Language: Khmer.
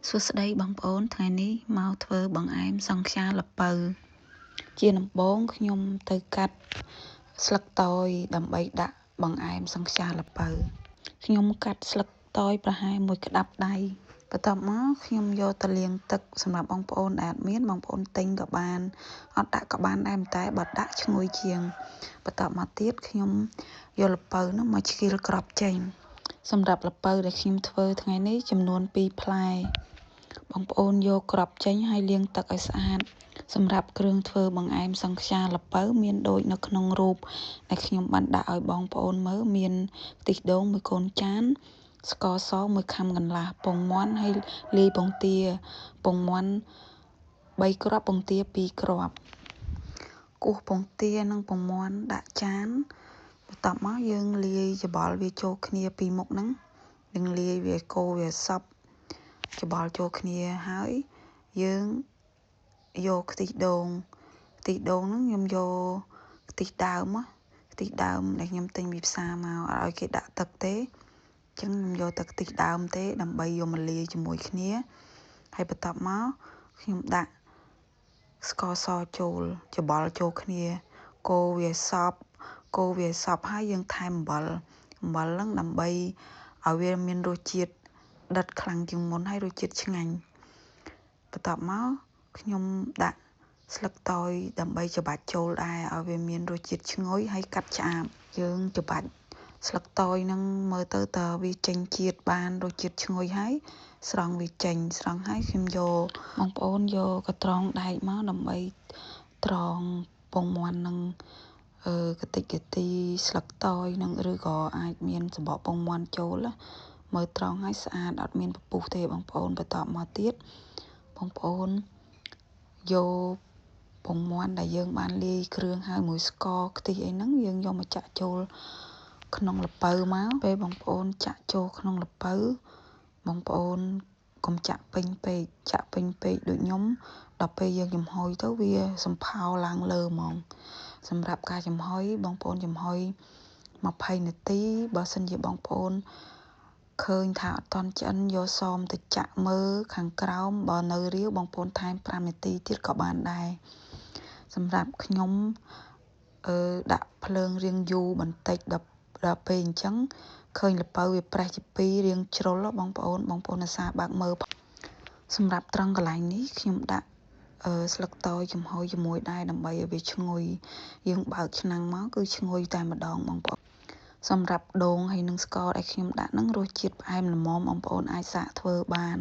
សួស្តីបងប្អូនថ្ងៃនេះមកធ្វើបង្អែមសង្ខ្យាល្ពៅជាដំបូងខ្ញុំទៅកាត់ស្លឹកតើយដើម្បីដាក់បង្អែមសង្ខ្យាល្ពៅខ្ញុំកាត់ស្លឹកតើយប្រហែលមួយក្តាប់ដៃបន្ទាប់មកខ្ញុំយកទៅលាងទឹកសម្រាប់បងប្អូនដែលអត់មានបងប្អូនទិញក៏បានអត់ដាក់ក៏បានដែរតែបើដាក់ឈ្ងុយជាងបន្ទាប់មកទៀតខ្ញុំយកល្ពៅនោះមកឆ្កៀលក្របចេញសម្រាប់ល្ពៅដែលខ្ញុំធ្វើថ្ងៃនេះចំនួន2ផ្លែបងប្អូនយកក្របចេញហើយលាងទឹកឲ្យស្អាតសម្រាប់គ្រឿងធ្វើបង្អែមសង្ខ្យាល្ពៅមានដូចនៅក្នុងរូបដែលខ្ញុំបានដាក់ឲ្យបងប្អូនមើលមានខ្ទិះដូងមួយកូនចានស្ករស1ខាំកន្លះពងមាន់ហើយលាយពងទាពងមាន់3គ្រាប់ពងទា2គ្រាប់គោះពងទានិងពងមាន់ដាក់ចានបន្ទាប់មកយើងលាយច្បល់វាចូលគ្នាពីមុខហ្នឹងនឹងលាយវាកូរវាសព្វច្បល់ចូលគ្នាហើយយើងយកខ្ទិះដូងហ្នឹងខ្ញុំយកខ្ទិះដើមដែលខ្ញុំទិញពីផ្សារមកឲ្យគេដាក់ទឹកទេអញ្ចឹងខ្ញុំយកទឹកខ្ទិះដើមទេដើម្បីយកមកលាយជាមួយគ្នាហើយបន្ទាប់មកខ្ញុំដាក់ស្ករសចូលច្បល់ចូលគ្នាកូរវាសព្វហើយយើងថែមអំបិលហ្នឹងដើម្បីឲ្យវាមានរសជាតិដិតខ្លាំងជាងមុនហើយរសជាតិឆ្ងាញ់បន្ទាប់មកខ្ញុំដាក់ស្លឹកតើយដើម្បីច្របាច់ចូលដែរឲ្យវាមានរសជាតិឈ្ងុយហើយកាត់ឆ្អាបយើងច្របាច់ស្លឹកតើយហ្នឹងមើលទៅតើវាចេញជាតិបានរសជាតិឈ្ងុយហើយស្រង់វាចេញស្រង់ហើយខ្ញុំយកបងប្អូនយកកត្រងដែកមកដើម្បីត្រងពងមាន់នឹងកតិចកទីស្លឹកតើយនឹងឬក៏អាចមានសម្បកពងមាន់ចូលមើលត្រង់ឲ្យស្អាតអត់មានពពុះទេបងប្អូនបន្តមកទៀតបងប្អូនយកពងមាន់ដែលយើងបានលាយគ្រឿងហើយមួយស្ករខ្ទិះអីហ្នឹងយើងយកមកចាក់ចូលក្នុងល្ពៅមកពេលបងប្អូនចាក់ចូលក្នុងល្ពៅបងប្អូនកុំចាក់ពេញពេកដូចខ្ញុំដល់ពេលយើងចំហុយទៅវាសំផោរឡើងលើហ្មងសម្រាប់ការចំហុយបងប្អូនចំហុយ20នាទីបើសិនជាបងប្អូនឃើញថាអត់ទាន់ឆ្អិនយកសមទៅចាក់មើលខាងក្រោមបើនៅរាវបងប្អូនថែម5នាទីទៀតក៏បានដែរសម្រាប់ខ្ញុំដាក់ភ្លើងរៀងយូរបន្តិចដល់ពេលអញ្ចឹងឃើញល្ពៅវាប្រេះជា2រៀងជ្រុលបងប្អូនអាសាបើកមើលសម្រាប់ត្រង់កន្លែងនេះខ្ញុំដាក់ស្លឹកតើយចំហុយជាមួយដែរដើម្បីឲ្យវាឈ្ងុយយើងបើកឆ្នាំងមកគឺឈ្ងុយតែម្ដងបងប្អូនសម្រាប់ដូងហើយនិងស្ករដែលខ្ញុំដាក់ហ្នឹងរសជាតិផ្អែមល្មមបងប្អូនអាចសាកធ្វើបាន